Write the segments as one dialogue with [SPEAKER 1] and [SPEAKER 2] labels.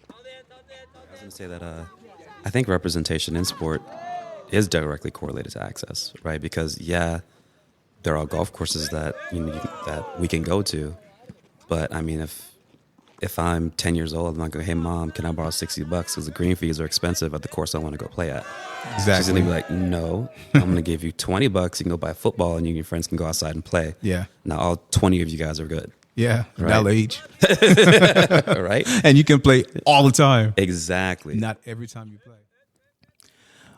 [SPEAKER 1] I was going to say that I think representation in sport is directly correlated to access, right? Because there are golf courses that that we can go to, but I mean, if I'm 10 years old, I'm not going, hey mom, can I borrow $60 because the green fees are expensive at the course I want to go play at.
[SPEAKER 2] Exactly.
[SPEAKER 1] She's gonna be like, no, I'm gonna give you $20. You can go buy football, and you and your friends can go outside and play.
[SPEAKER 2] Yeah.
[SPEAKER 1] Now all 20 of you guys are good.
[SPEAKER 2] Yeah.
[SPEAKER 1] Right.
[SPEAKER 2] $1 each.
[SPEAKER 1] Right?
[SPEAKER 2] And you can play all the time.
[SPEAKER 1] Exactly.
[SPEAKER 2] Not every time you play.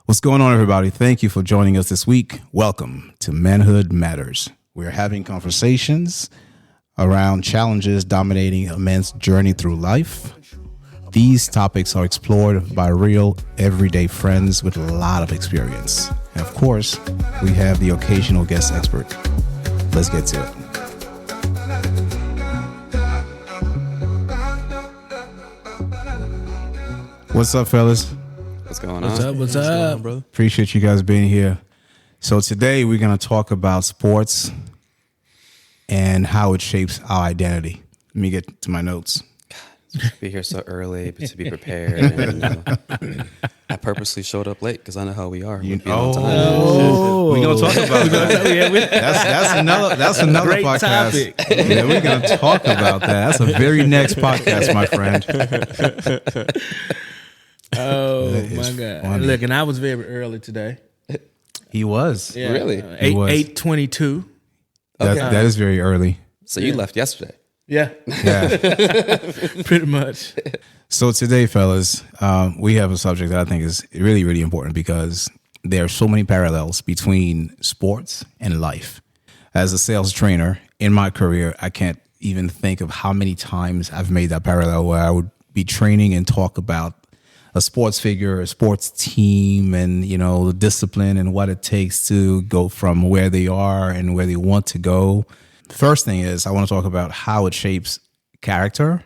[SPEAKER 2] What's going on, everybody? Thank you for joining us this week. Welcome to Manhood Matters. We're having conversations around challenges dominating a man's journey through life. These topics are explored by real, everyday friends with a lot of experience. And of course, we have the occasional guest expert. Let's get to it. What's up, fellas?
[SPEAKER 1] What's going on?
[SPEAKER 3] What's up, brother?
[SPEAKER 2] Appreciate you guys being here. So today we're going to talk about sports and how it shapes our identity. Let me get to my notes.
[SPEAKER 1] Be here so early, but to be prepared. And, I purposely showed up late because I know how we are. We're gonna
[SPEAKER 2] talk about that. That's another
[SPEAKER 3] Great
[SPEAKER 2] podcast.
[SPEAKER 3] Topic.
[SPEAKER 2] Yeah, we're gonna talk about that. That's a very next podcast, my friend.
[SPEAKER 3] Oh
[SPEAKER 2] That
[SPEAKER 3] my
[SPEAKER 2] is
[SPEAKER 3] God!
[SPEAKER 2] funny.
[SPEAKER 3] Look, and I was very early today.
[SPEAKER 2] He was.
[SPEAKER 3] Yeah,
[SPEAKER 1] Really?
[SPEAKER 2] He was.
[SPEAKER 3] 8:22.
[SPEAKER 2] That is very early.
[SPEAKER 1] So you left yesterday.
[SPEAKER 3] Yeah,
[SPEAKER 2] Yeah.
[SPEAKER 3] pretty much.
[SPEAKER 2] So today, fellas, we have a subject that I think is really, really important because there are so many parallels between sports and life. As a sales trainer in my career, I can't even think of how many times I've made that parallel where I would be training and talk about a sports figure, a sports team, and, you know, the discipline and what it takes to go from where they are and where they want to go. First thing is I want to talk about how it shapes character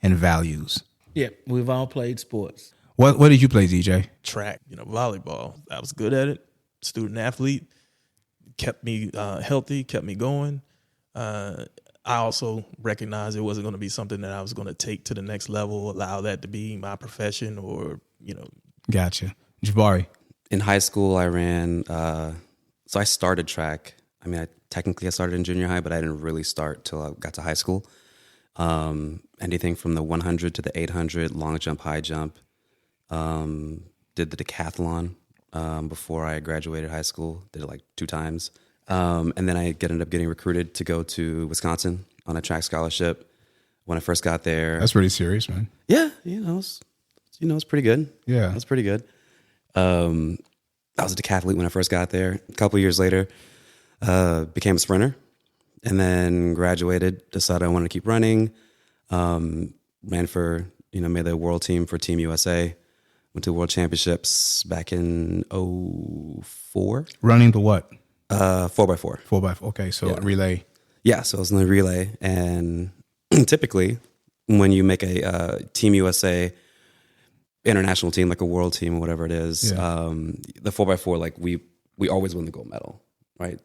[SPEAKER 2] and values.
[SPEAKER 3] Yeah, we've all played sports.
[SPEAKER 2] What did you play, DJ?
[SPEAKER 4] Track, volleyball. I was good at it. Student athlete, kept me healthy, kept me going. I also recognized it wasn't going to be something that I was going to take to the next level, allow that to be my profession or.
[SPEAKER 2] Gotcha. Jabari.
[SPEAKER 1] In high school, I ran. So I started track. I mean, I started in junior high, but I didn't really start till I got to high school. Anything from the 100 to the 800, long jump, high jump. Did the decathlon before I graduated high school. Did it like 2 times. And then I ended up getting recruited to go to Wisconsin on a track scholarship. When I first got there.
[SPEAKER 2] That's pretty serious, man.
[SPEAKER 1] Yeah, it's pretty good.
[SPEAKER 2] Yeah.
[SPEAKER 1] It's pretty good. I was a decathlete when I first got there. A couple of years later, became a sprinter, and then graduated, decided I wanted to keep running, ran for, made the world team for Team USA, went to World Championships back in 2004.
[SPEAKER 2] Running to what?
[SPEAKER 1] 4x4.
[SPEAKER 2] 4x4. Okay, so relay.
[SPEAKER 1] Yeah, so I was in the relay, and typically when you make a Team USA international team, like a world team or whatever it is, the 4x4, like we always win the gold medal. Right.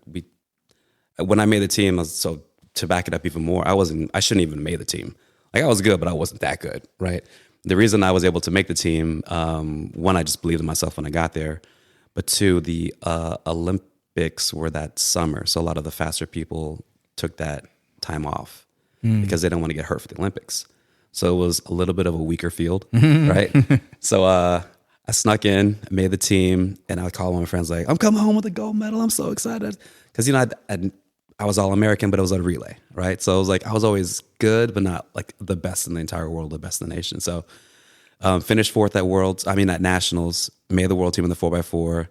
[SPEAKER 1] When I made the team, so to back it up even more, I shouldn't even have made the team. Like I was good, but I wasn't that good. Right. The reason I was able to make the team, one, I just believed in myself when I got there, but 2, the Olympics were that summer. So a lot of the faster people took that time off because they didn't want to get hurt for the Olympics. So it was a little bit of a weaker field. Right. So, I snuck in, made the team, and I called one of my friends like, I'm coming home with a gold medal. I'm so excited. Because, I was All-American, but it was a relay, right? So it was like I was always good, but not like the best in the entire world, the best in the nation. So finished 4th at Nationals, made the world team in the 4x4. We're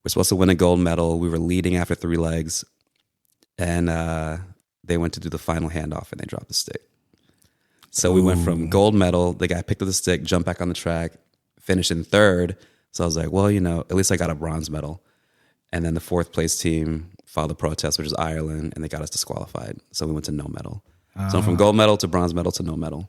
[SPEAKER 1] supposed to win a gold medal. We were leading after 3 legs, and they went to do the final handoff, and they dropped the stick. So we went from gold medal, the guy picked up the stick, jumped back on the track, finished in 3rd. So I was like, well, at least I got a bronze medal. And then the 4th place team filed a protest, which is Ireland, and they got us disqualified. So we went to no medal. So from gold medal to bronze medal to no medal.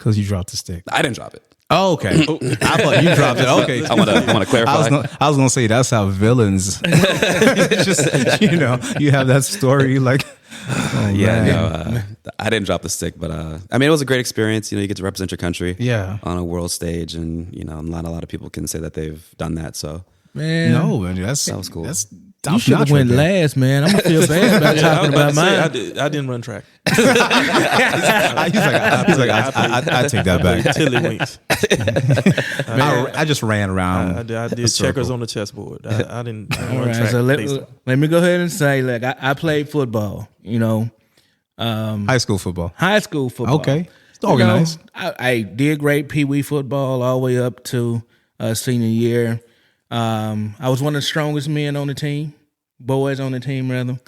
[SPEAKER 2] Because you dropped the stick.
[SPEAKER 1] I didn't drop it.
[SPEAKER 2] Oh, okay. I thought you dropped it. Okay.
[SPEAKER 1] I want to clarify.
[SPEAKER 2] I was gonna say that's how villains. Just you have that story like. Oh,
[SPEAKER 1] Yeah,
[SPEAKER 2] man.
[SPEAKER 1] no, I didn't drop the stick, but I mean, it was a great experience. You get to represent your country, on a world stage, and not a lot of people can say that they've done that. So,
[SPEAKER 3] Man,
[SPEAKER 2] No, man, that
[SPEAKER 1] was cool.
[SPEAKER 2] That's
[SPEAKER 3] you should have went last, man. I'm gonna feel bad about talking about mine.
[SPEAKER 4] I didn't run track.
[SPEAKER 2] He's like, I take that back.
[SPEAKER 4] Tiddlywinks.
[SPEAKER 2] I just ran around.
[SPEAKER 4] I did checkers on the chessboard. I didn't
[SPEAKER 3] All
[SPEAKER 4] run
[SPEAKER 3] right,
[SPEAKER 4] track.
[SPEAKER 3] so
[SPEAKER 4] baseball.
[SPEAKER 3] let me go ahead and say, look, I played football.
[SPEAKER 2] High school football.
[SPEAKER 3] High school football.
[SPEAKER 2] Okay. It's organized.
[SPEAKER 3] I did great Pee Wee football all the way up to senior year. I was one of the strongest men on the team, boys on the team rather.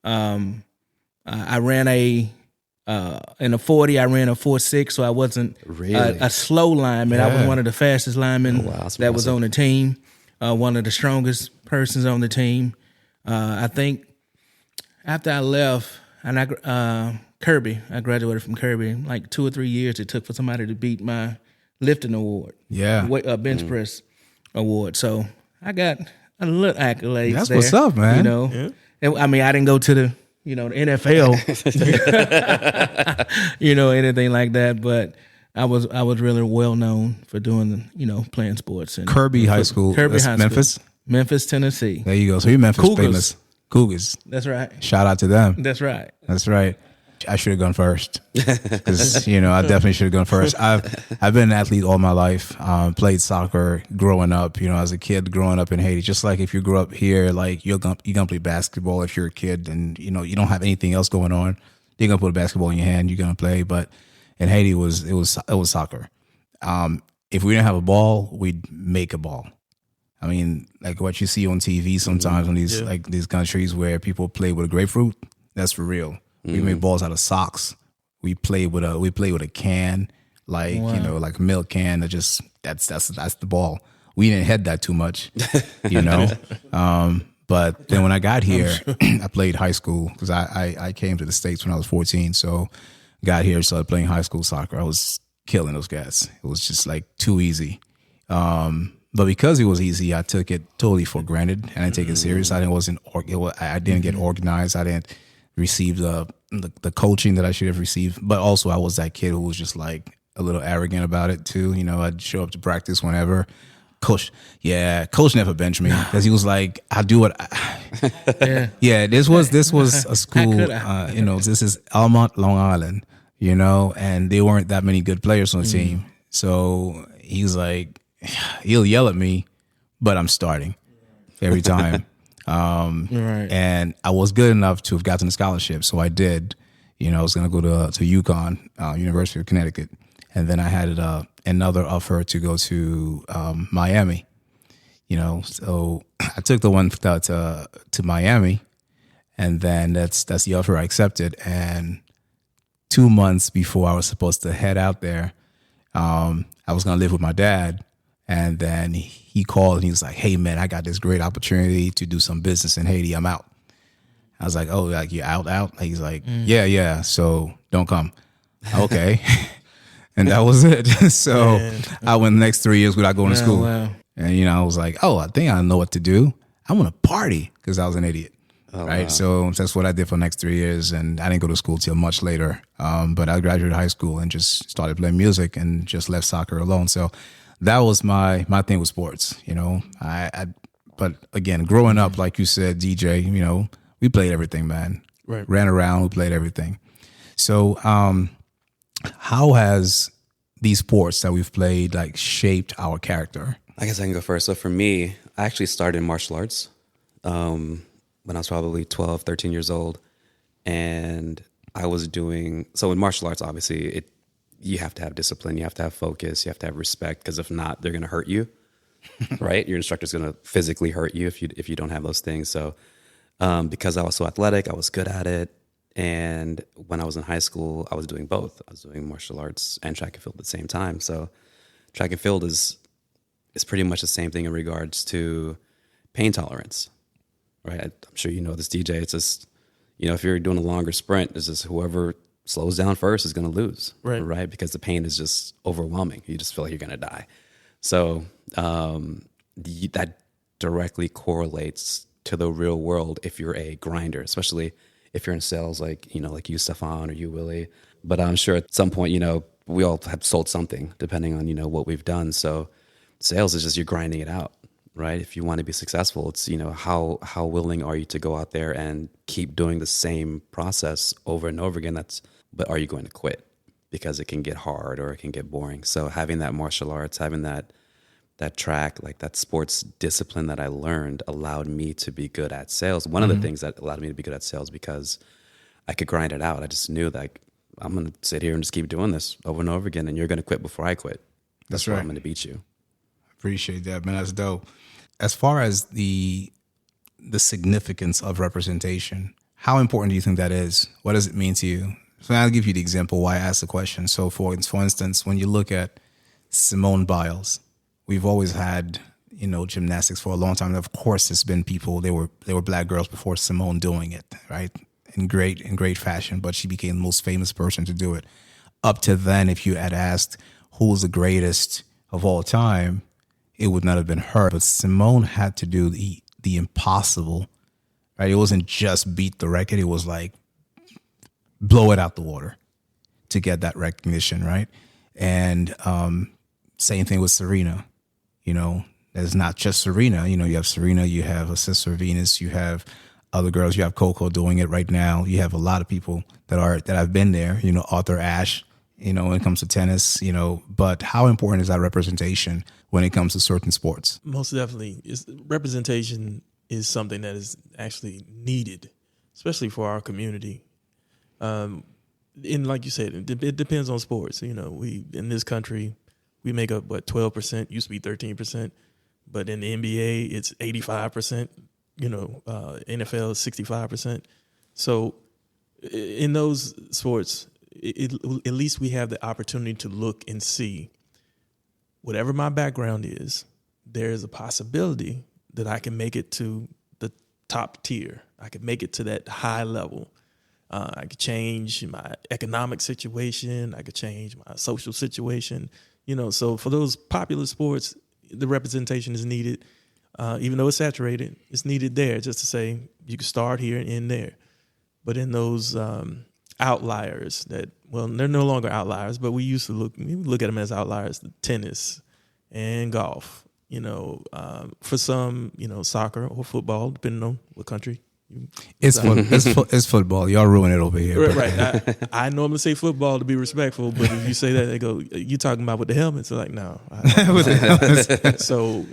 [SPEAKER 3] I ran in a 40. I ran a 4.6, so I wasn't a slow lineman. I was one of the fastest linemen that was on the team. One of the strongest persons on the team. I think after I left, and I graduated from Kirby. Like 2 or 3 years it took for somebody to beat my lifting award.
[SPEAKER 2] Yeah.
[SPEAKER 3] Bench press award. So I got a little accolades.
[SPEAKER 2] That's
[SPEAKER 3] there,
[SPEAKER 2] what's up, man.
[SPEAKER 3] And, I mean, I didn't go to the the NFL, anything like that. But I was really well known for doing playing sports and
[SPEAKER 2] Kirby High School.
[SPEAKER 3] Kirby
[SPEAKER 2] That's
[SPEAKER 3] High
[SPEAKER 2] Memphis.
[SPEAKER 3] School. Memphis, Tennessee.
[SPEAKER 2] There you go. So you're Memphis
[SPEAKER 3] Cougars.
[SPEAKER 2] famous. Cougars.
[SPEAKER 3] That's right.
[SPEAKER 2] Shout out to them.
[SPEAKER 3] That's right.
[SPEAKER 2] That's right. I should have gone first because I definitely should have gone first. I've been an athlete all my life. Played soccer growing up. As a kid growing up in Haiti. Just like if you grew up here, like you're gonna play basketball if you're a kid, and you don't have anything else going on. You're gonna put a basketball in your hand. You're gonna play. But in Haiti, it was soccer. If we didn't have a ball, we'd make a ball. I mean, like what you see on TV sometimes on these countries where people play with a grapefruit. That's for real. We make balls out of socks. We play with a can, like like a milk can. That's the ball. We didn't head that too much, But then when I got here, I played high school because I came to the States when I was 14. So got here, started playing high school soccer. I was killing those guys. It was just like too easy. But because it was easy, I took it totally for granted. I didn't take it serious. I didn't get organized. I didn't receive the coaching that I should have received. But also I was that kid who was just like a little arrogant about it too. I'd show up to practice whenever. Coach never benched me because he was like, I do what this was a school, this is Almont, Long Island, and there weren't that many good players on the team. So he's like, he'll yell at me, but I'm starting every time.
[SPEAKER 3] Right.
[SPEAKER 2] And I was good enough to have gotten a scholarship, so I did. I was going to go to UConn, University of Connecticut, and then I had another offer to go to Miami. So I took the one to Miami, and then that's the offer I accepted. And 2 months before I was supposed to head out there, I was going to live with my dad. And then he called and he was like, hey, man, I got this great opportunity to do some business in Haiti. I'm out. I was like, oh, like you're out? Like, he's like, yeah. So don't come. Okay. And that was it. So I went the next 3 years without going to school.
[SPEAKER 3] Wow.
[SPEAKER 2] And, I was like, oh, I think I know what to do. I'm going to party because I was an idiot. Right. Wow. So that's what I did for the next 3 years. And I didn't go to school till much later. But I graduated high school and just started playing music and just left soccer alone. So that was my thing with sports, but again, growing up, like you said, DJ, we played everything, man.
[SPEAKER 4] Right.
[SPEAKER 2] Ran around, we played everything. So, how has these sports that we've played like shaped our character?
[SPEAKER 1] I guess I can go first. So for me, I actually started in martial arts when I was probably 12, 13 years old. And I was in martial arts, obviously, you have to have discipline, you have to have focus, you have to have respect, because if not, they're going to hurt you, right? Your instructor's going to physically hurt you if you don't have those things. So because I was so athletic, I was good at it. And when I was in high school, I was doing both. I was doing martial arts and track and field at the same time. So track and field is pretty much the same thing in regards to pain tolerance, right? I'm sure you know this, DJ. It's just, if you're doing a longer sprint, it's just whoever slows down first is going to lose,
[SPEAKER 4] right?
[SPEAKER 1] Because the pain is just overwhelming. You just feel like you're going to die. So that directly correlates to the real world if you're a grinder, especially if you're in sales, like you, Stéphane, or you, Willie. But I'm sure at some point, we all have sold something, depending on what we've done. So sales is just you're grinding it out, right? If you want to be successful, it's how willing are you to go out there and keep doing the same process over and over again. But are you going to quit because it can get hard or it can get boring? So having that martial arts, having that track, like that sports discipline that I learned, allowed me to be good at sales. One of the things that allowed me to be good at sales, because I could grind it out. I just knew that I'm going to sit here and just keep doing this over and over again, and you're going to quit before I quit. That's right. I'm going to beat you.
[SPEAKER 2] Appreciate that, man. That's dope. As far as the significance of representation, how important do you think that is? What does it mean to you? So I'll give you the example why I asked the question. So for instance, when you look at Simone Biles, we've always had, gymnastics for a long time. And of course, there's been people, they were black girls before Simone doing it, right? In great fashion, but she became the most famous person to do it. Up to then, if you had asked who's the greatest of all time, it would not have been her. But Simone had to do the impossible, right? It wasn't just beat the record. It was like blow it out the water to get that recognition, right? And same thing with Serena. There's not just Serena. You have Serena, you have her sister Venus, you have other girls, you have Coco doing it right now. You have a lot of people that have been there, Arthur Ashe, when it comes to tennis, but how important is that representation when it comes to certain sports?
[SPEAKER 4] Most definitely. Representation is something that is actually needed, especially for our community. And like you said, it depends on sports. We in this country, we make up 12%, used to be 13%, but in the NBA, it's 85%. NFL is 65%. So in those sports, at least we have the opportunity to look and see whatever my background is, there's a possibility that I can make it to the top tier. I could make it to that high level. I could change my economic situation. I could change my social situation. So for those popular sports, the representation is needed. Even though it's saturated, it's needed there just to say you can start here and end there. But in those outliers they're no longer outliers, but we used to look at them as outliers, tennis and golf, for some, soccer or football, depending on what country.
[SPEAKER 2] It's football. Y'all ruin it over here.
[SPEAKER 4] Right. I normally say football to be respectful, but if you say that, they go, "You talking about with the helmets?" They're like, "No." So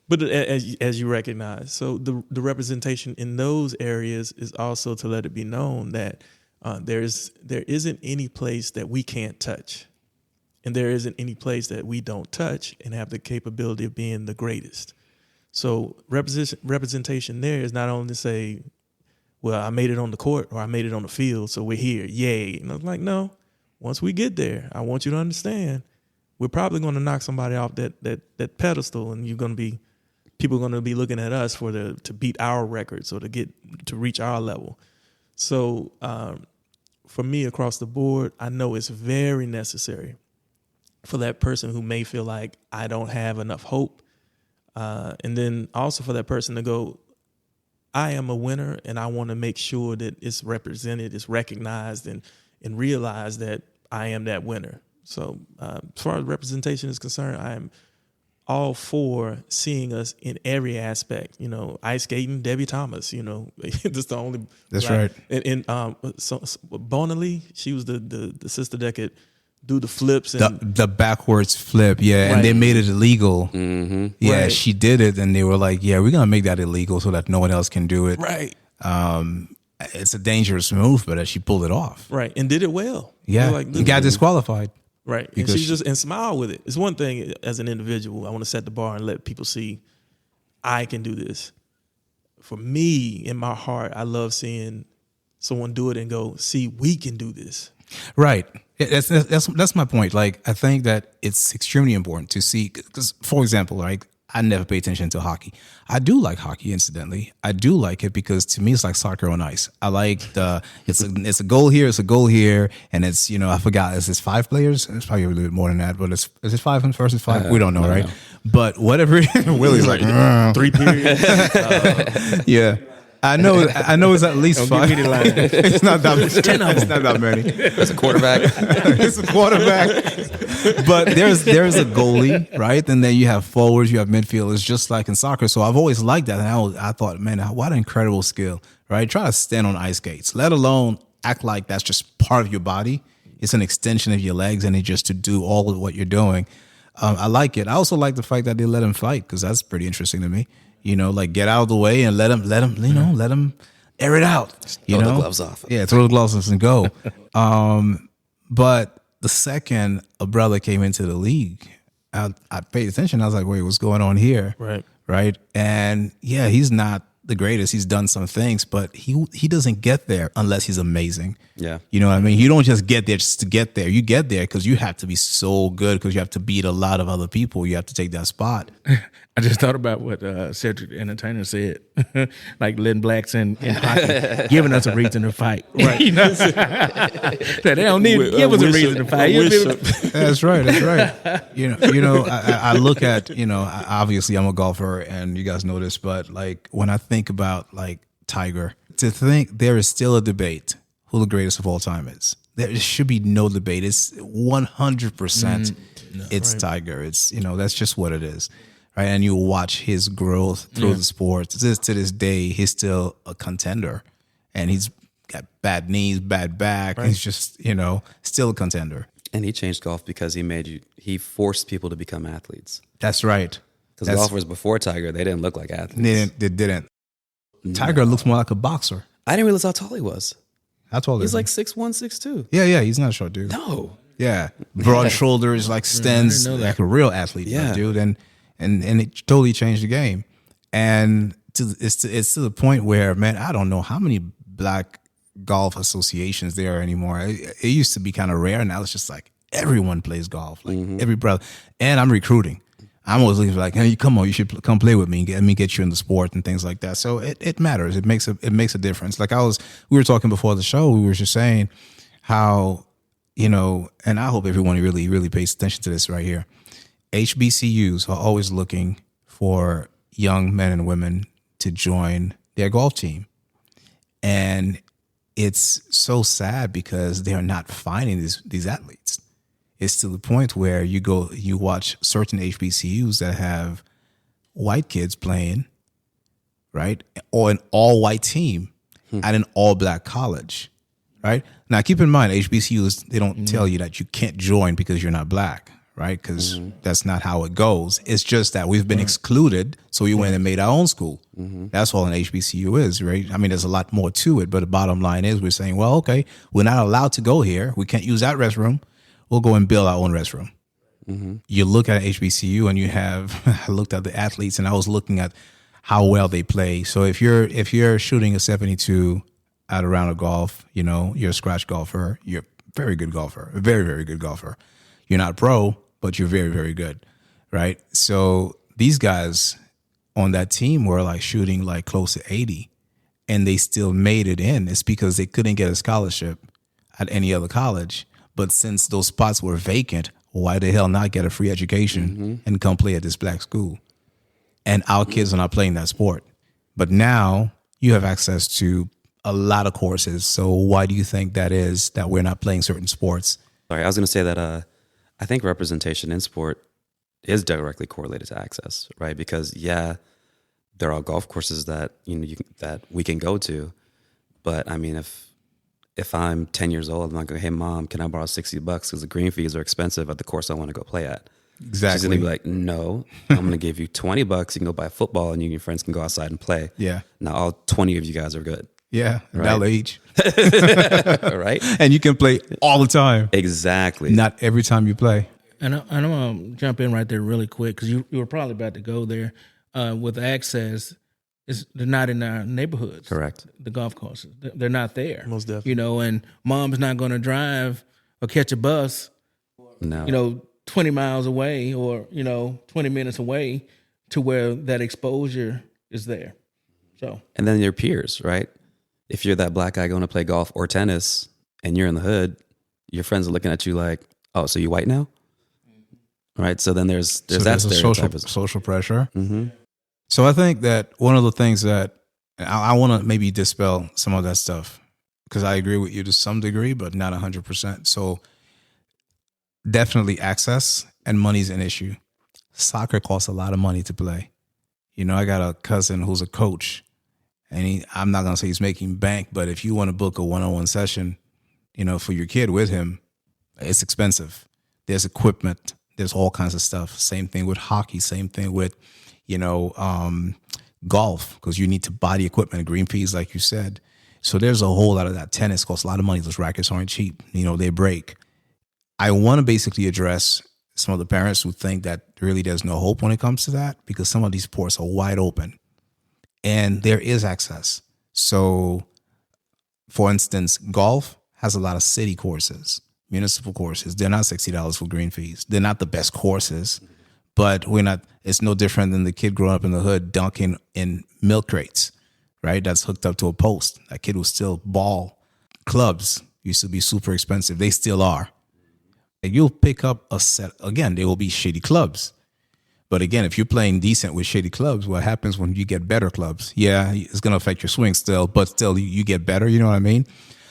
[SPEAKER 4] but as you recognize, so the representation in those areas is also to let it be known that there isn't any place that we can't touch, and there isn't any place that we don't touch and have the capability of being the greatest. So representation there is not only to say, well, I made it on the court or I made it on the field, so we're here, yay. And I was like, no, once we get there, I want you to understand, we're probably going to knock somebody off that pedestal, and people are going to be looking at us to beat our records or to reach our level. So for me, across the board, I know it's very necessary for that person who may feel like I don't have enough hope, and then also for that person to go, I am a winner, and I want to make sure that it's represented, it's recognized, and realize that I am that winner. So as far as representation is concerned, I am all for seeing us in every aspect. Ice skating, Debbie Thomas. That's the only.
[SPEAKER 2] That's right.
[SPEAKER 4] And Bonali, she was the sister that could do the flips and
[SPEAKER 2] the backwards flip, yeah, right. And they made it illegal. Mm-hmm. Yeah, right. She did it, and they were like, "Yeah, we're gonna make that illegal so that no one else can do it."
[SPEAKER 4] Right.
[SPEAKER 2] It's a dangerous move, but she pulled it off.
[SPEAKER 4] Right, and did it well.
[SPEAKER 2] Yeah, you got disqualified.
[SPEAKER 4] Right, and she just smiled with it. It's one thing as an individual. I want to set the bar and let people see I can do this. For me, in my heart, I love seeing someone do it and go, "See, we can do this."
[SPEAKER 2] Right. That's my point. Like, I think that it's extremely important to see, because, for example, like, I never pay attention to hockey. I do like hockey, incidentally. I do like it because to me it's like soccer on ice. I like it's a goal here, and it's, I forgot, is this 5 players? It's probably a little bit more than that, but is it 5 versus 5? We don't know, right? But whatever. Willie's like
[SPEAKER 4] 3 periods.
[SPEAKER 2] yeah. I know it's at least 5.
[SPEAKER 3] Give me the line.
[SPEAKER 2] It's not that many. It's not that many.
[SPEAKER 1] It's a quarterback.
[SPEAKER 2] It's a quarterback. But there's a goalie, right? And then you have forwards, you have midfielders, just like in soccer. So I've always liked that. And I thought, man, what an incredible skill, right? Try to stand on ice skates, let alone act like that's just part of your body. It's an extension of your legs, and it's just to do all of what you're doing. I like it. I also like the fact that they let him fight, because that's pretty interesting to me. Like get out of the way and let him, let him air it out.
[SPEAKER 1] Throw the gloves off.
[SPEAKER 2] Yeah, throw the gloves off and go. But the second a brother came into the league, I paid attention. I was like, wait, what's going on here? Right. And yeah, he's not the greatest. He's done some things, but he doesn't get there unless he's amazing.
[SPEAKER 1] Yeah.
[SPEAKER 2] You know what I mean? You don't just get there just to get there. You get there because you have to be so good, because you have to beat a lot of other people. You have to take that spot.
[SPEAKER 3] I just thought about what Cedric Entertainer said, like letting blacks in hockey, giving us a reason to fight. Right. That they don't need give us a reason to fight.
[SPEAKER 2] That's right. I look at, obviously I'm a golfer, and you guys know this, but like when I think about like Tiger, to think there is still a debate who the greatest of all time is. There should be no debate. It's 100%. It's right. Tiger. It's, that's just what it is. Right. And you watch his growth through the sport. To this day, he's still a contender, and he's got bad knees, bad back. Right. He's just, still a contender.
[SPEAKER 1] And he changed golf because he forced people to become athletes.
[SPEAKER 2] That's right.
[SPEAKER 1] Because golfers before Tiger, they didn't look like athletes.
[SPEAKER 2] They didn't. No. Tiger looks more like a boxer.
[SPEAKER 1] I didn't realize how tall he was.
[SPEAKER 2] How tall is he?
[SPEAKER 1] He's like 6'1", 6'2".
[SPEAKER 2] Yeah, he's not a short dude.
[SPEAKER 1] No.
[SPEAKER 2] Yeah. Broad shoulders, like stands like a real athlete, dude. And it totally changed the game. And it's to the point where, man, I don't know how many black golf associations there are anymore. It used to be kind of rare. Now it's just like everyone plays golf, like every brother. And I'm recruiting. I'm always looking for like, hey, come on, you should come play with me and get you in the sport and things like that. So it matters. It makes a difference. Like we were talking before the show, we were just saying how, and I hope everyone really, really pays attention to this right here. HBCUs are always looking for young men and women to join their golf team. And it's so sad because they're not finding these athletes. It's to the point where you watch certain HBCUs that have white kids playing, right? Or an all-white team at an all-black college, right? Now, keep in mind, HBCUs, they don't tell you that you can't join because you're not black, right? Because that's not how it goes. It's just that we've been excluded, so we went and made our own school. That's all an HBCU is, right? I mean, there's a lot more to it, but the bottom line is we're saying, well, okay, we're not allowed to go here. We can't use that restroom. We'll go and build our own restroom. You look at HBCU and you have, I looked at the athletes and I was looking at how well they play. So if you're shooting a 72 at a round of golf, you're a scratch golfer, you're a very good golfer, a very, very good golfer. You're not pro, but you're very, very good, right? So these guys on that team were like shooting like close to 80 and they still made it in. It's because they couldn't get a scholarship at any other college. But since those spots were vacant, why the hell not get a free education and come play at this black school? And our kids are not playing that sport. But now you have access to a lot of courses. So why do you think that is that we're not playing certain sports?
[SPEAKER 1] Sorry, I was going to say that I think representation in sport is directly correlated to access, right? Because there are golf courses that that we can go to, but I mean, if I'm 10 years old, I'm not going, hey, Mom, can I borrow $60 because the green fees are expensive at the course I want to go play at?
[SPEAKER 2] Exactly.
[SPEAKER 1] She's going to be like, no, I'm going to give you $20. You can go buy football and you and your friends can go outside and play.
[SPEAKER 2] Yeah.
[SPEAKER 1] Now all 20 of you guys are good.
[SPEAKER 2] Yeah.
[SPEAKER 1] Right?
[SPEAKER 2] $1 each.
[SPEAKER 1] Right?
[SPEAKER 2] And you can play all the time.
[SPEAKER 1] Exactly.
[SPEAKER 2] Not every time you play.
[SPEAKER 3] And I'm going to jump in right there really quick because you were probably about to go there. With access, they're not in our neighborhoods.
[SPEAKER 1] Correct.
[SPEAKER 3] The golf courses. They're not there.
[SPEAKER 4] Most definitely.
[SPEAKER 3] And mom's not going to drive or catch a bus,
[SPEAKER 1] No.
[SPEAKER 3] 20 miles away or, 20 minutes away to where that exposure is there. So,
[SPEAKER 1] and then your peers, right? If you're that black guy going to play golf or tennis and you're in the hood, your friends are looking at you like, oh, so you white now? Right. So then there's that stereotype.
[SPEAKER 2] Social pressure. Mm-hmm. So I think that one of the things that I want to maybe dispel some of that stuff, because I agree with you to some degree, but not 100%. So definitely access and money's an issue. Soccer costs a lot of money to play. You know, I got a cousin who's a coach, and I'm not going to say he's making bank, but if you want to book a one-on-one session, you know, for your kid with him, it's expensive. There's equipment. There's all kinds of stuff. Same thing with hockey. Same thing with, you know, golf, because you need to buy the equipment, green fees, like you said. So there's a whole lot of that. Tennis costs a lot of money. Those rackets aren't cheap. You know, they break. I want to basically address some of the parents who think that really there's no hope when it comes to that, because some of these sports are wide open and there is access. So, for instance, golf has a lot of city courses, municipal courses. They're not $60 for green fees. They're not the best courses, but it's no different than the kid growing up in the hood dunking in milk crates, right? That's hooked up to a post. That kid will still ball. Clubs used to be super expensive. They still are. And you'll pick up a set. Again, there will be shitty clubs. But again, if you're playing decent with shitty clubs, what happens when you get better clubs? Yeah, it's going to affect your swing still, but still you get better. You know what I mean?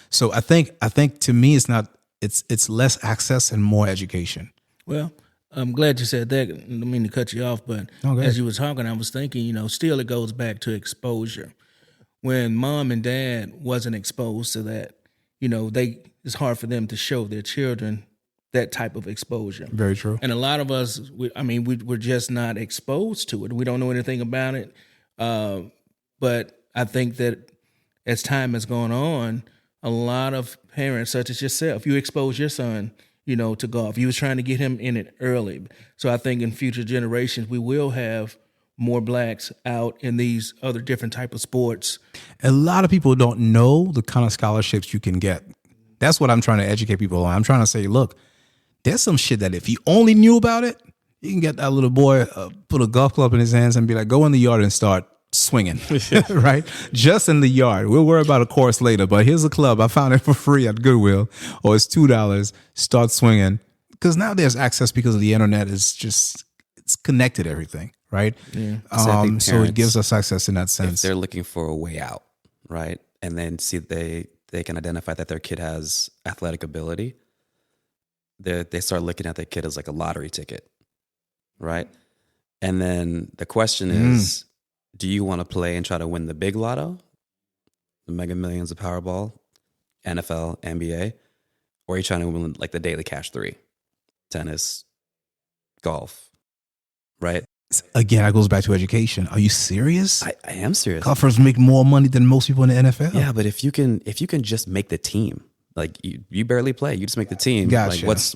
[SPEAKER 2] So I think to me, it's less access and more education.
[SPEAKER 3] Well, I'm glad you said that. I don't mean to cut you off, but as you were talking, I was thinking, you know, still it goes back to exposure. When mom and dad wasn't exposed to that, you know, it's hard for them to show their children that type of exposure.
[SPEAKER 2] Very true.
[SPEAKER 3] And a lot of us, we're just not exposed to it. We don't know anything about it. But I think that as time has gone on, a lot of parents, such as yourself, you expose your son, you know, to golf. You was trying to get him in it early. So I think in future generations, we will have more blacks out in these other different type of sports.
[SPEAKER 2] A lot of people don't know the kind of scholarships you can get. That's what I'm trying to educate people on. I'm trying to say, look, there's some shit that if you only knew about it, you can get that little boy, put a golf club in his hands and be like, go in the yard and start swinging, right? Just in the yard. We'll worry about a course later, but here's a club. I found it for free at Goodwill, or it's $2. Start swinging. Because now there's access because of the internet. It's connected everything, right?
[SPEAKER 1] Yeah.
[SPEAKER 2] So it gives us access in that sense.
[SPEAKER 1] If they're looking for a way out, right? And then see they can identify that their kid has athletic ability, they start looking at their kid as like a lottery ticket, right? And then the question is, do you want to play and try to win the big lotto, the Mega Millions, the Powerball, NFL, NBA, or are you trying to win like the daily cash 3, tennis, golf, right?
[SPEAKER 2] Again, that goes back to education. Are you serious?
[SPEAKER 1] I am serious.
[SPEAKER 2] Golfers make more money than most people in the NFL.
[SPEAKER 1] Yeah, but if you can just make the team, like you barely play, you just make the team.
[SPEAKER 2] Gotcha.
[SPEAKER 1] Like what's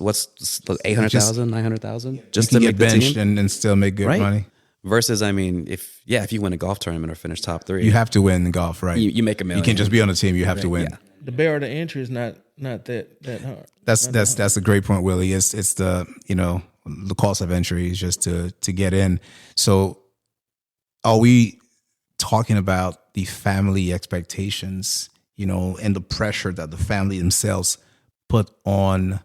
[SPEAKER 1] 800,000, 900,000 just
[SPEAKER 2] to
[SPEAKER 1] make
[SPEAKER 2] get
[SPEAKER 1] the
[SPEAKER 2] benched
[SPEAKER 1] team
[SPEAKER 2] and still make good money.
[SPEAKER 1] Versus, I mean, if you win a golf tournament or finish top 3,
[SPEAKER 2] you have to win the golf, right?
[SPEAKER 1] You make $1 million.
[SPEAKER 2] You can't just be on the team. You have to win.
[SPEAKER 1] Yeah.
[SPEAKER 3] The barrier to entry is not that hard.
[SPEAKER 2] That's a great point, Willie. It's the, you know, the cost of entry is just to get in. So are we talking about the family expectations, you know, and the pressure that the family themselves put on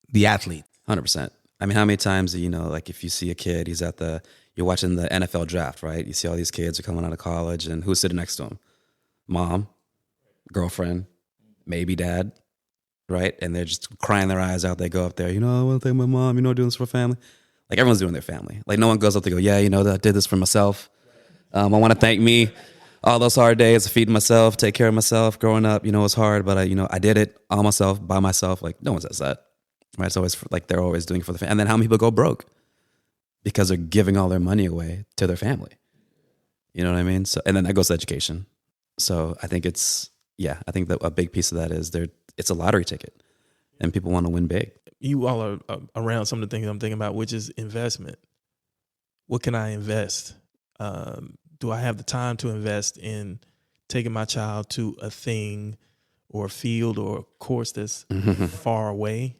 [SPEAKER 2] the athlete?
[SPEAKER 1] 100%. I mean, how many times, you know, like if you see a kid, you're watching the NFL draft, right? You see all these kids are coming out of college, and who's sitting next to them? Mom, girlfriend, maybe dad, right? And they're just crying their eyes out. They go up there, you know, I want to thank my mom, you know, doing this for family. Like everyone's doing their family. Like no one goes up to go, yeah, you know, I did this for myself. I want to thank me. All those hard days of feeding myself, take care of myself, growing up, you know, it was hard, but I did it all myself, by myself. Like no one says that, right? It's always like they're always doing it for the family. And then how many people go broke because they're giving all their money away to their family? You know what I mean? So, and then that goes to education. So I think I think that a big piece of that is it's a lottery ticket, and people want to win big.
[SPEAKER 4] You all are around some of the things I'm thinking about, which is investment. What can I invest? Do I have the time to invest in taking my child to a thing or a field or a course that's far away?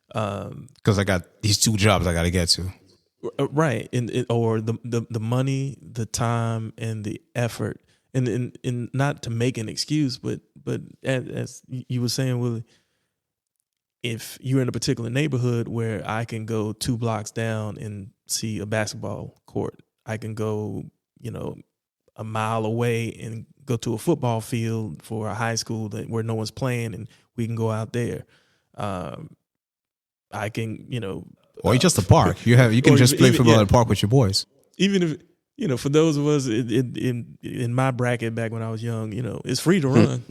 [SPEAKER 2] Because I got these 2 jobs I got to get to.
[SPEAKER 4] Right, or the money, the time, and the effort, and not to make an excuse, but as you were saying, Willie, if you're in a particular neighborhood where I can go 2 blocks down and see a basketball court, I can go, a mile away and go to a football field for a high school where no one's playing, and we can go out there. I can,
[SPEAKER 2] or just a park. You can just play football at a park with your boys.
[SPEAKER 4] Even if for those of us in my bracket back when I was young, it's free to run.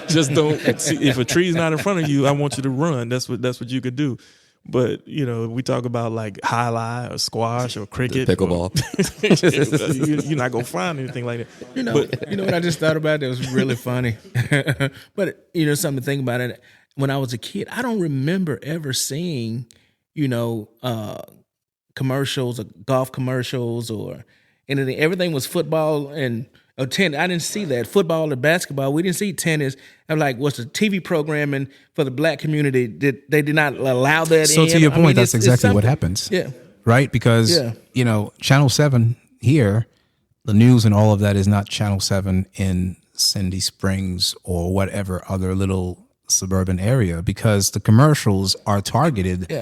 [SPEAKER 4] Just don't. If a tree's not in front of you, I want you to run. That's what you could do. But we talk about like highlight or squash or cricket,
[SPEAKER 1] the pickleball.
[SPEAKER 4] You're not gonna find anything like that.
[SPEAKER 3] But what I just thought about that was really funny. But something to think about it. When I was a kid, I don't remember ever seeing, commercials or golf commercials or anything. Everything was football and tennis. I didn't see that. Football or basketball. We didn't see tennis. I'm like, what's the TV programming for the black community? They did not allow that
[SPEAKER 2] so
[SPEAKER 3] in.
[SPEAKER 2] To your point, that's exactly what happens.
[SPEAKER 3] Yeah.
[SPEAKER 2] Right? Because, Channel 7 here, the news and all of that is not Channel 7 in Sandy Springs or whatever other little suburban area, because the commercials are targeted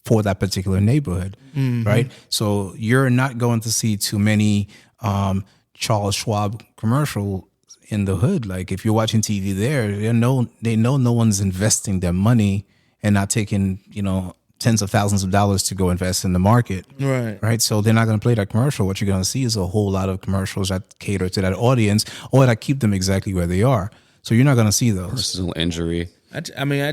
[SPEAKER 2] for that particular neighborhood, right? So you're not going to see too many Charles Schwab commercial in the hood. Like if you're watching TV there, they know no one's investing their money and not taking, tens of thousands of dollars to go invest in the market. Right. So they're not going to play that commercial. What you're going to see is a whole lot of commercials that cater to that audience or that keep them exactly where they are. So you're not going to see those.
[SPEAKER 1] Personal injury.
[SPEAKER 3] I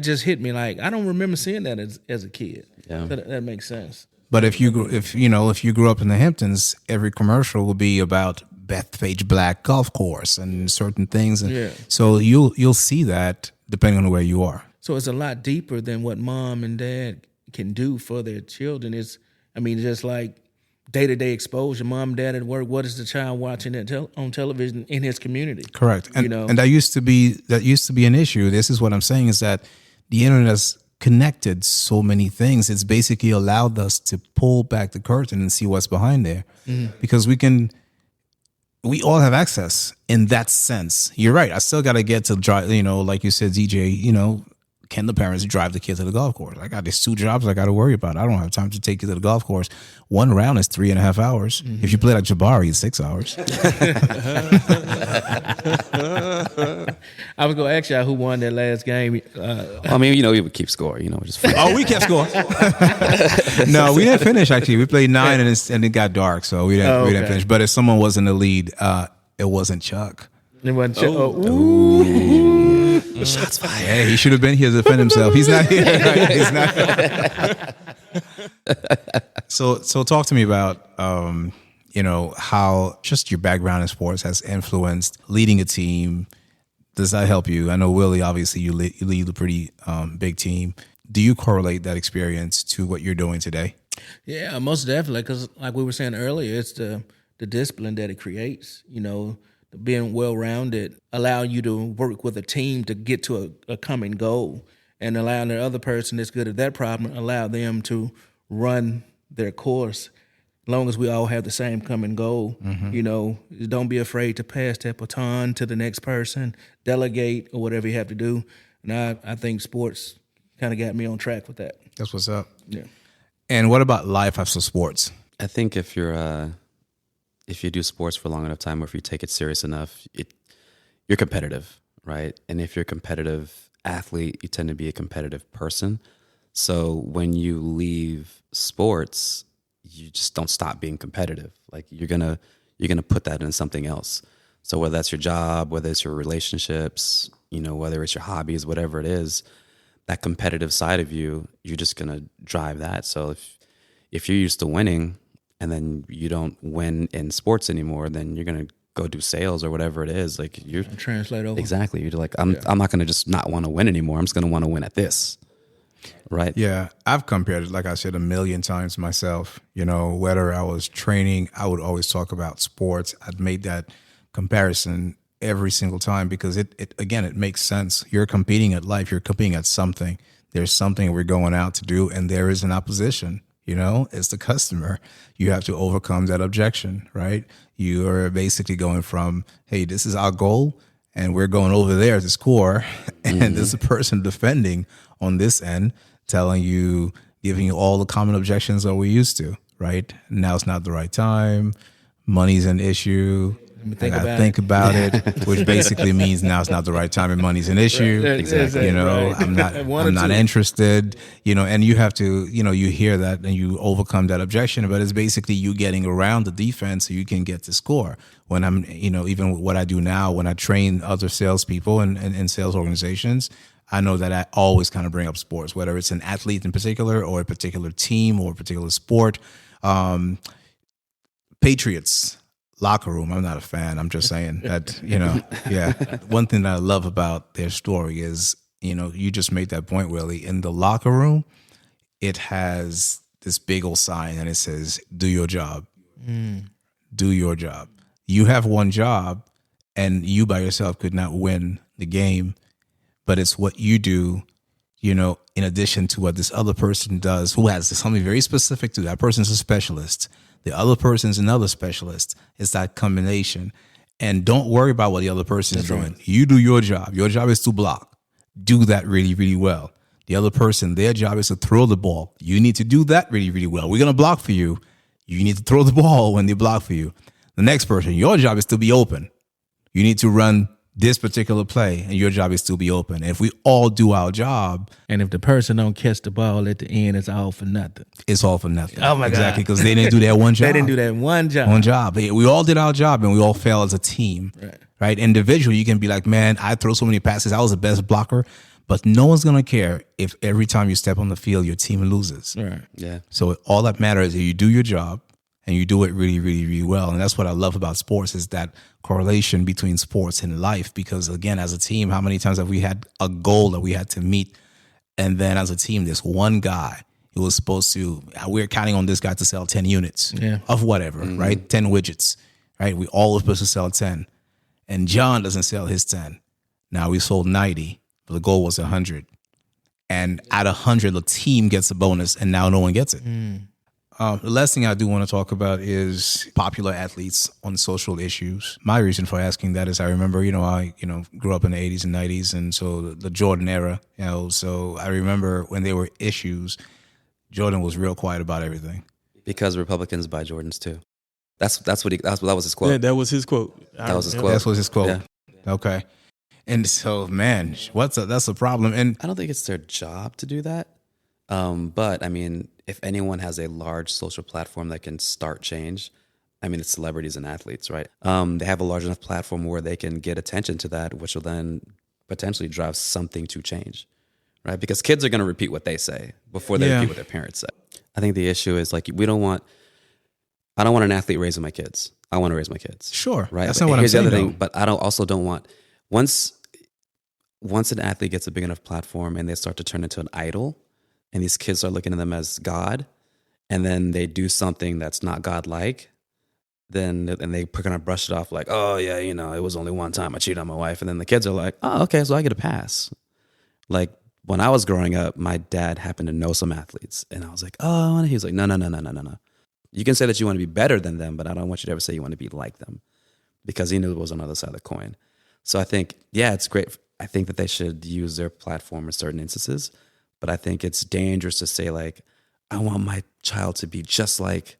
[SPEAKER 3] just hit me like I don't remember seeing that as a kid.
[SPEAKER 1] Yeah,
[SPEAKER 3] so that makes sense.
[SPEAKER 2] But if you grew up in the Hamptons, every commercial will be about Bethpage Black Golf Course and certain things, and so you'll see that depending on where you are.
[SPEAKER 3] So it's a lot deeper than what mom and dad can do for their children. Just like day-to-day exposure. Mom and dad at work. What is the child watching on television in his community?
[SPEAKER 2] Correct. And that used to be an issue. This is what I'm saying is that the internet has connected so many things. It's basically allowed us to pull back the curtain and see what's behind there, because we all have access in that sense. You're right. I still got to get to drive. Like you said, DJ. Can the parents drive the kids to the golf course? I got these 2 jobs I got to worry about. I don't have time to take you to the golf course. 1 round is 3.5 hours. If you play like Jabari, it's 6 hours.
[SPEAKER 3] I was going to ask y'all who won that last game.
[SPEAKER 1] We would keep score. Just
[SPEAKER 2] we kept score. No, we didn't finish. Actually, we played 9 and it got dark, so we didn't finish. But if someone was in the lead, it wasn't Chuck.
[SPEAKER 3] It wasn't Chuck.
[SPEAKER 1] Shots fired.
[SPEAKER 2] Hey, he should have been here to defend himself. He's not here. Right? He's not. So talk to me about how just your background in sports has influenced leading a team. Does that help you? I know, Willie, obviously you lead a pretty big team. Do you correlate that experience to what you're doing today?
[SPEAKER 3] Yeah, most definitely. Because like we were saying earlier, it's the discipline that it creates. Being well-rounded, allow you to work with a team to get to a common goal, and allowing the other person that's good at that problem, allow them to run their course. As long as we all have the same common goal, don't be afraid to pass that baton to the next person, delegate, or whatever you have to do. And I think sports kind of got me on track with that.
[SPEAKER 2] That's what's up.
[SPEAKER 3] Yeah.
[SPEAKER 2] And what about life after sports?
[SPEAKER 1] I think if you do sports for a long enough time, or if you take it serious enough, you're competitive, right? And if you're a competitive athlete, you tend to be a competitive person. So when you leave sports, you just don't stop being competitive. Like you're gonna put that in something else. So whether that's your job, whether it's your relationships, whether it's your hobbies, whatever it is, that competitive side of you, you're just gonna drive that. So if you're used to winning, and then you don't win in sports anymore, then you're gonna go do sales or whatever it is. Like you're
[SPEAKER 3] translate over.
[SPEAKER 1] Exactly. You're like, I'm not gonna just not want to win anymore. I'm just gonna want to win at this. Right.
[SPEAKER 2] Yeah. I've compared it, like I said, 1,000,000 times myself. Whether I was training, I would always talk about sports. I'd made that comparison every single time because it makes sense. You're competing at life. You're competing at something. There's something we're going out to do, and there is an opposition. As the customer, you have to overcome that objection, right? You are basically going from, hey, this is our goal, and we're going over there to score, and there's a person defending on this end, telling you, giving you all the common objections that we're used to, right? Now it's not the right time. Money's an issue. Think about it, which basically means now it's not the right time and money's an issue.
[SPEAKER 3] Right. Exactly.
[SPEAKER 2] I'm not interested, and you have to, you hear that and you overcome that objection, but it's basically you getting around the defense so you can get to score. When I'm, even what I do now, when I train other salespeople and sales organizations, I know that I always kind of bring up sports, whether it's an athlete in particular or a particular team or a particular sport. Patriots. Locker room, I'm not a fan. I'm just saying that, yeah. One thing that I love about their story is, you just made that point, Willie. In the locker room, it has this big old sign and it says, do your job. Do your job. You have one job and you by yourself could not win the game, but it's what you do, in addition to what this other person does, who has something very specific to that person's a specialist. The other person's another specialist. It's that combination. And don't worry about what the other person's doing. Right. You do your job. Your job is to block. Do that really, really well. The other person, their job is to throw the ball. You need to do that really, really well. We're going to block for you. You need to throw the ball when they block for you. The next person, your job is to be open. You need to run this particular play, and your job is to be open. And if we all do our job,
[SPEAKER 3] and if the person don't catch the ball at the end, it's all for nothing.
[SPEAKER 2] It's all for nothing.
[SPEAKER 3] Oh my God!
[SPEAKER 2] Exactly, because they didn't do that one job.
[SPEAKER 3] They didn't do that one job.
[SPEAKER 2] One job. We all did our job, and we all fail as a team. Right? Individually, you can be like, man, I throw so many passes. I was the best blocker. But no one's going to care if every time you step on the field, your team loses.
[SPEAKER 3] Right.
[SPEAKER 2] Yeah. So all that matters is you do your job and you do it really, really, really well. And that's what I love about sports is that correlation between sports and life. Because again, as a team, how many times have we had a goal that we had to meet? And then as a team, this one guy who was supposed to, we're counting on this guy to sell 10 units of whatever, right? 10 widgets, right? We all were supposed to sell 10. And John doesn't sell his 10. Now we sold 90. The goal was 100. And at 100, the team gets a bonus, and now no one gets it. The last thing I do want to talk about is popular athletes on social issues. My reason for asking that is I remember, I grew up in the 80s and 90s, and so the Jordan era, so I remember when there were issues, Jordan was real quiet about everything.
[SPEAKER 1] Because Republicans buy Jordans too. That was his quote.
[SPEAKER 4] Yeah, that was his quote.
[SPEAKER 2] That was his quote. Yeah. Okay. And so, man, that's a problem. And
[SPEAKER 1] I don't think it's their job to do that. But I mean, if anyone has a large social platform that can start change, I mean, it's celebrities and athletes, right? They have a large enough platform where they can get attention to that, which will then potentially drive something to change, right? Because kids are going to repeat what they say before they repeat what their parents say. I think the issue is like, I don't want an athlete raising my kids. I want to raise my kids.
[SPEAKER 2] Sure.
[SPEAKER 1] Right.
[SPEAKER 2] That's not what I'm saying.
[SPEAKER 1] Here's the other thing, but I don't want, once an athlete gets a big enough platform and they start to turn into an idol and these kids start looking at them as God and then they do something that's not God-like, and they kind of brush it off like, oh yeah, it was only one time I cheated on my wife. And then the kids are like, oh, okay, so I get a pass. Like when I was growing up, my dad happened to know some athletes and I was like, oh, and he was like, no. You can say that you want to be better than them, but I don't want you to ever say you want to be like them because he knew it was on the other side of the coin. So I think, it's great. I think that they should use their platform in certain instances, but I think it's dangerous to say like, I want my child to be just like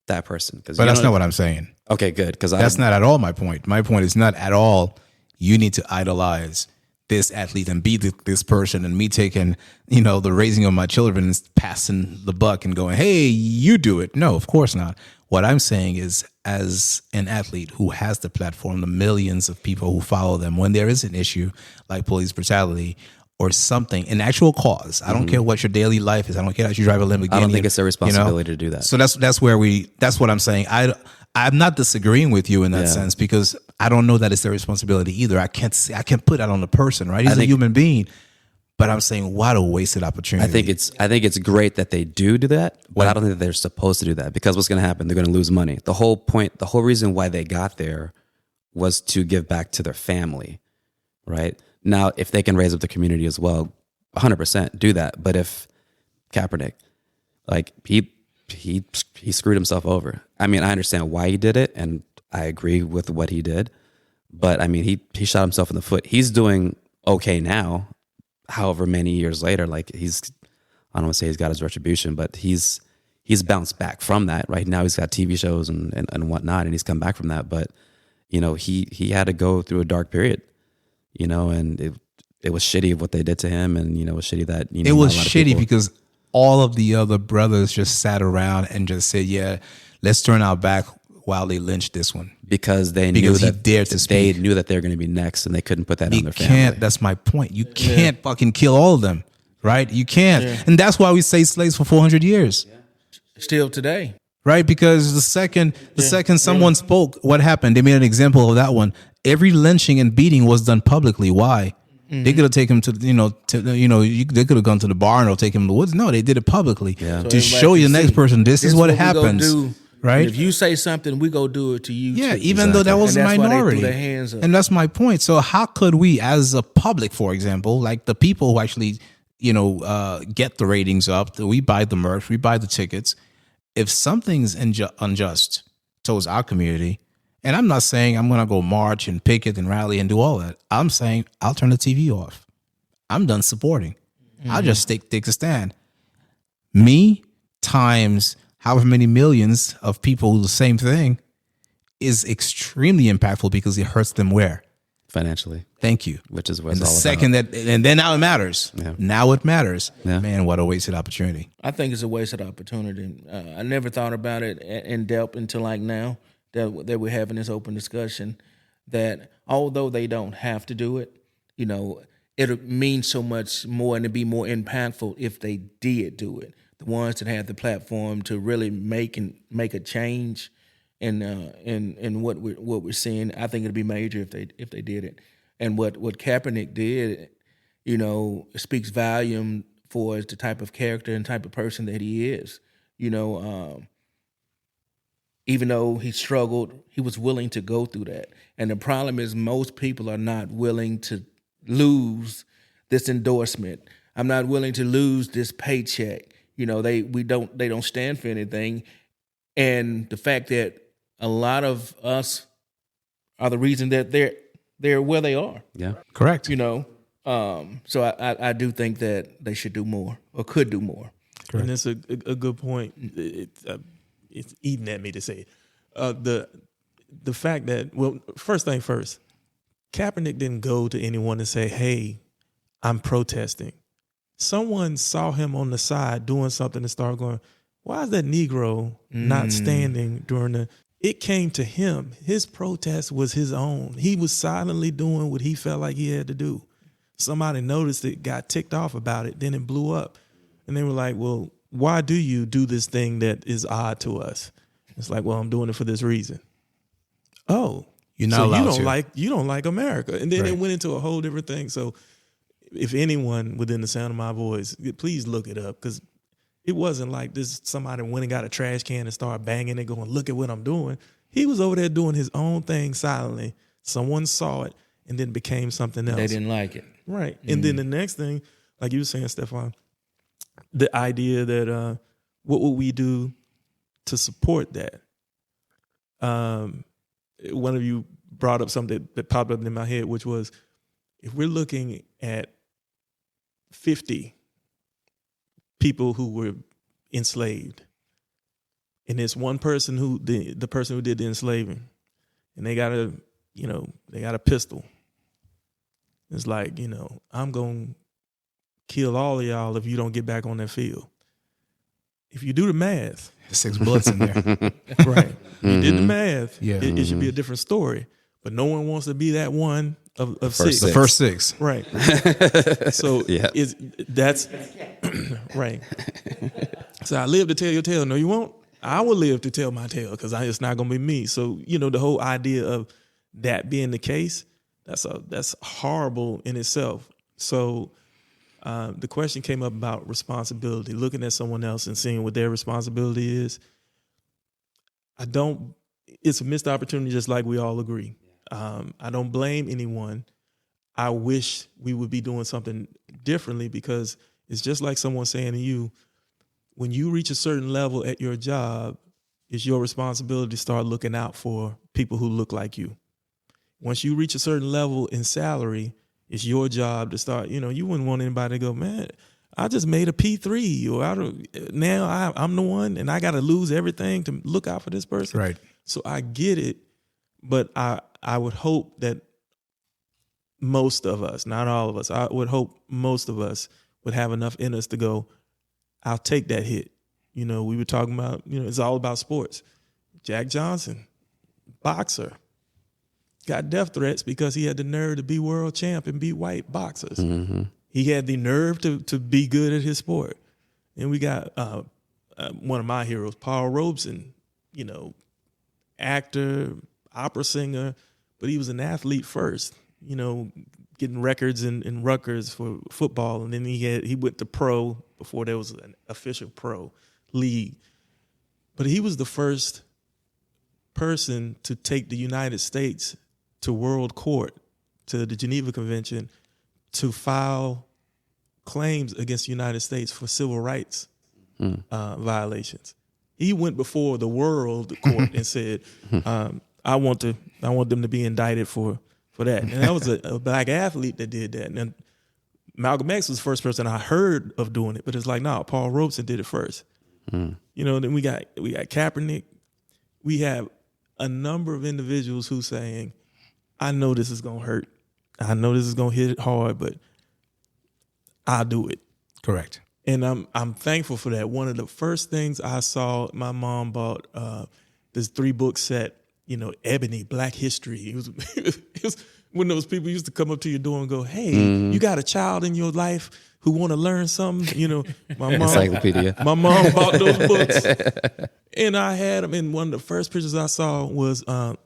[SPEAKER 1] that person.
[SPEAKER 2] But that's not what I'm saying.
[SPEAKER 1] Okay, good. Because
[SPEAKER 2] that's not at all my point. My point is not at all, you need to idolize this athlete and be this person and me taking, the raising of my children and passing the buck and going, hey, you do it. No, of course not. What I'm saying is, as an athlete who has the platform, the millions of people who follow them, when there is an issue like police brutality or something, an actual cause, I don't care what your daily life is. I don't care that you drive a Lamborghini.
[SPEAKER 1] I don't think it's their responsibility to do that.
[SPEAKER 2] So that's what I'm saying. I'm not disagreeing with you in that sense because I don't know that it's their responsibility either. I can't put that on the person, right? He's a human being. But I'm saying, what a wasted opportunity.
[SPEAKER 1] I think it's great that they do that, but I don't think that they're supposed to do that because what's going to happen? They're going to lose money. The whole reason why they got there was to give back to their family, right? Now, if they can raise up the community as well, 100% do that. But if Kaepernick, like he screwed himself over. I mean, I understand why he did it, and I agree with what he did. But I mean, he shot himself in the foot. He's doing okay now, however many years later. Like I don't want to say he's got his retribution, but he's bounced back from that. Right now, he's got TV shows and whatnot, and he's come back from that. But you know, he had to go through a dark period. You know, and it was shitty what they did to him, and you know, it was shitty that
[SPEAKER 2] it was shitty because all of the other brothers just sat around and just said, "Yeah, let's turn our back." While they lynched this one,
[SPEAKER 1] because they knew that they knew that they were going to be next, and they couldn't put that on their family.
[SPEAKER 2] That's my point. You can't fucking kill all of them, right? You can't, and that's why we say slaves for 400 years,
[SPEAKER 3] still today,
[SPEAKER 2] right? Because the second someone spoke, what happened? They made an example of that one. Every lynching and beating was done publicly. Why? Mm-hmm. They could have taken him they could have gone to the barn or take him to the woods. No, they did it publicly to show you the next person. This is what happens. Right.
[SPEAKER 3] If you say something, we go do it to you.
[SPEAKER 2] Yeah,
[SPEAKER 3] too.
[SPEAKER 2] even though that was a minority.
[SPEAKER 3] Their hands up.
[SPEAKER 2] And that's my point. So how could we, as a public, for example, like the people who actually, get the ratings up, we buy the merch, we buy the tickets. If something's unjust towards our community, and I'm not saying I'm going to go march and picket and rally and do all that. I'm saying I'll turn the TV off. I'm done supporting. Mm-hmm. I'll just take a stand. Me times however many millions of people do the same thing is extremely impactful because it hurts them where?
[SPEAKER 1] Financially.
[SPEAKER 2] Thank you.
[SPEAKER 1] Which is what
[SPEAKER 2] and
[SPEAKER 1] it's
[SPEAKER 2] the
[SPEAKER 1] all
[SPEAKER 2] second
[SPEAKER 1] about.
[SPEAKER 2] And then now it matters. Yeah. Now it matters.
[SPEAKER 1] Yeah.
[SPEAKER 2] Man, what a wasted opportunity.
[SPEAKER 3] I think it's a wasted opportunity. I never thought about it in depth until like now that we're having this open discussion, that although they don't have to do it, it means so much more and it'd be more impactful if they did do it. The ones that have the platform to really make a change in what we're seeing, I think it'd be major if they did it. And what Kaepernick did, speaks volume for the type of character and type of person that he is. Even though he struggled, he was willing to go through that. And the problem is most people are not willing to lose this endorsement. I'm not willing to lose this paycheck. They don't stand for anything. And the fact that a lot of us are the reason that they're where they are.
[SPEAKER 1] Yeah.
[SPEAKER 2] Correct.
[SPEAKER 3] So I do think that they should do more or could do more.
[SPEAKER 4] Correct. And it's a good point. It's eating at me to say it. The fact that, well, first thing first, Kaepernick didn't go to anyone and say, "Hey, I'm protesting." Someone saw him on the side doing something and started going, "Why is that Negro not standing during the..." It came to him. His protest was his own. He was silently doing what he felt like he had to do. Somebody noticed it, got ticked off about it, then it blew up. And they were like, "Well, why do you do this thing that is odd to us?" It's like, "Well, I'm doing it for this reason." Oh,
[SPEAKER 2] you're not allowed to.
[SPEAKER 4] You don't like America. And then
[SPEAKER 2] Right.
[SPEAKER 4] it went into a whole different thing. So if anyone within the sound of my voice, please look it up, because it wasn't like this. Somebody went and got a trash can and started banging it, going, "Look at what I'm doing." He was over there doing his own thing silently. Someone saw it and then became something else.
[SPEAKER 3] They didn't like it.
[SPEAKER 4] Right. And then the next thing, like you were saying, Stephane, the idea that what would we do to support that? One of you brought up something that popped up in my head, which was, if we're looking at 50 people who were enslaved, and it's one person who the person who did the enslaving, and they got a pistol. It's like, I'm going to kill all of y'all if you don't get back on that field. If you do the math,
[SPEAKER 2] 6 bullets in there.
[SPEAKER 4] right? You did the math.
[SPEAKER 2] Yeah.
[SPEAKER 4] It should be a different story. But no one wants to be that one of six.
[SPEAKER 2] The first 6.
[SPEAKER 4] Right. So
[SPEAKER 1] Yeah.
[SPEAKER 4] that's right. So I live to tell your tale. No, you won't. I will live to tell my tale, because it's not going to be me. So, the whole idea of that being the case, that's horrible in itself. So the question came up about responsibility, looking at someone else and seeing what their responsibility is. It's a missed opportunity, just like we all agree. I don't blame anyone. I wish we would be doing something differently, because it's just like someone saying to you, when you reach a certain level at your job, it's your responsibility to start looking out for people who look like you. Once you reach a certain level in salary, it's your job to start, you wouldn't want anybody to go, man, I just made a P3, or I'm the one and I got to lose everything to look out for this person.
[SPEAKER 2] Right.
[SPEAKER 4] So I get it, but I would hope that most of us, not all of us, I would hope most of us would have enough in us to go, I'll take that hit. We were talking about, it's all about sports. Jack Johnson, boxer, got death threats because he had the nerve to be world champ and beat white boxers. Mm-hmm. He had the nerve to be good at his sport. And we got one of my heroes, Paul Robeson, actor, opera singer, but he was an athlete first, getting records in Rutgers for football. And then he went to pro before there was an official pro league. But he was the first person to take the United States to world court, to the Geneva Convention, to file claims against the United States for civil rights violations. He went before the world court and said, I want them to be indicted for that. And that was a black athlete that did that. And Malcolm X was the first person I heard of doing it, but it's like, no, Paul Robeson did it first. Then we got Kaepernick. We have a number of individuals who saying, I know this is going to hurt. I know this is going to hit it hard, but I'll do it.
[SPEAKER 2] Correct.
[SPEAKER 4] And I'm thankful for that. One of the first things I saw, my mom bought this 3-book set, Ebony, Black History. It was when those people used to come up to your door and go, hey, you got a child in your life who want to learn something? My mom,
[SPEAKER 1] encyclopedia.
[SPEAKER 4] My mom bought those books. And I had them. And one of the first pictures I saw was the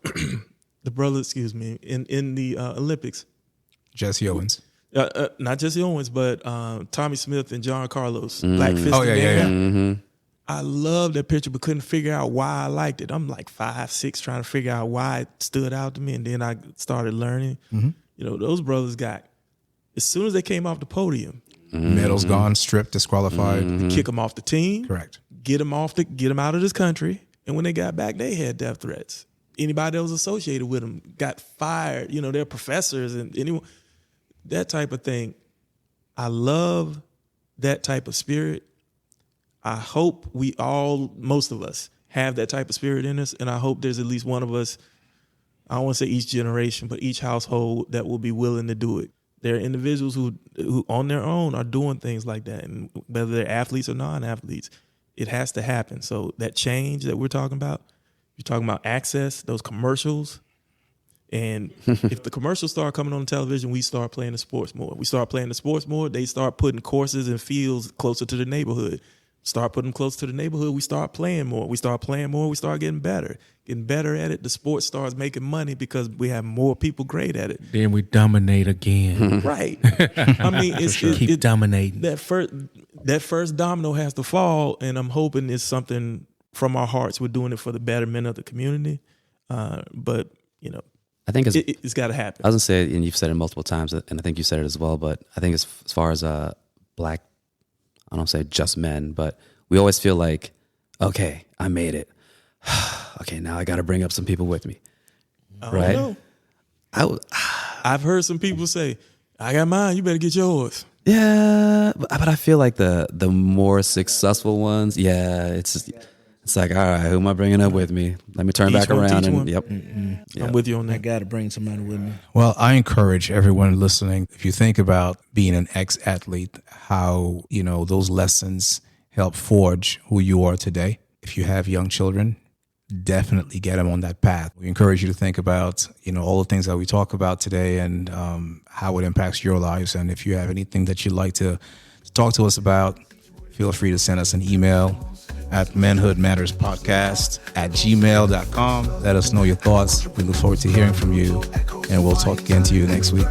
[SPEAKER 4] brother, in the Olympics.
[SPEAKER 2] Jesse Owens.
[SPEAKER 4] Not Jesse Owens, but Tommy Smith and John Carlos. Black Fist.
[SPEAKER 2] Oh, yeah. Mm-hmm.
[SPEAKER 4] I love that picture, but couldn't figure out why I liked it. I'm like 5, 6, trying to figure out why it stood out to me. And then I started learning. Mm-hmm. Those brothers got, as soon as they came off the podium,
[SPEAKER 2] medals gone, stripped, disqualified.
[SPEAKER 4] Kick them off the team.
[SPEAKER 2] Correct.
[SPEAKER 4] Get them out of this country. And when they got back, they had death threats. Anybody that was associated with them got fired. They're professors and anyone, that type of thing. I love that type of spirit. I hope most of us have that type of spirit in us. And I hope there's at least one of us, I don't want to say each generation, but each household that will be willing to do it. There are individuals who on their own are doing things like that. And whether they're athletes or non-athletes, it has to happen. So that change that we're talking about, you're talking about access, those commercials. And if the commercials start coming on television, we start playing the sports more. We start playing the sports more, they start putting courses and fields closer to the neighborhood. Start putting them close to the neighborhood, we start playing more. We start playing more, we start getting better at it. The sport starts making money because we have more people great at it.
[SPEAKER 3] Then we dominate again.
[SPEAKER 4] Right. I mean,
[SPEAKER 3] keep dominating.
[SPEAKER 4] That first domino has to fall, and I'm hoping it's something from our hearts. We're doing it for the betterment of the community. But,
[SPEAKER 1] I think
[SPEAKER 4] it's got to happen.
[SPEAKER 1] I was going to say, and you've said it multiple times, and I think you said it as well, but I think as far as black, I don't say just men, but we always feel like, okay, I made it. Okay, now I got to bring up some people with me. Right?
[SPEAKER 4] Know. I've heard some people say, I got mine, you better get yours.
[SPEAKER 1] Yeah, but I feel like the more successful ones, it's like, all right, who am I bringing up with me? Let me turn back around. And yep.
[SPEAKER 4] I'm with you on that.
[SPEAKER 3] I got to bring somebody with me.
[SPEAKER 2] Well, I encourage everyone listening, if you think about being an ex-athlete, how, those lessons help forge who you are today. If you have young children, definitely get them on that path. We encourage you to think about, all the things that we talk about today and how it impacts your lives. And if you have anything that you'd like to talk to us about, feel free to send us an email at manhoodmatterspodcast@gmail.com. Let us know your thoughts. We look forward to hearing from you, and we'll talk again to you next week.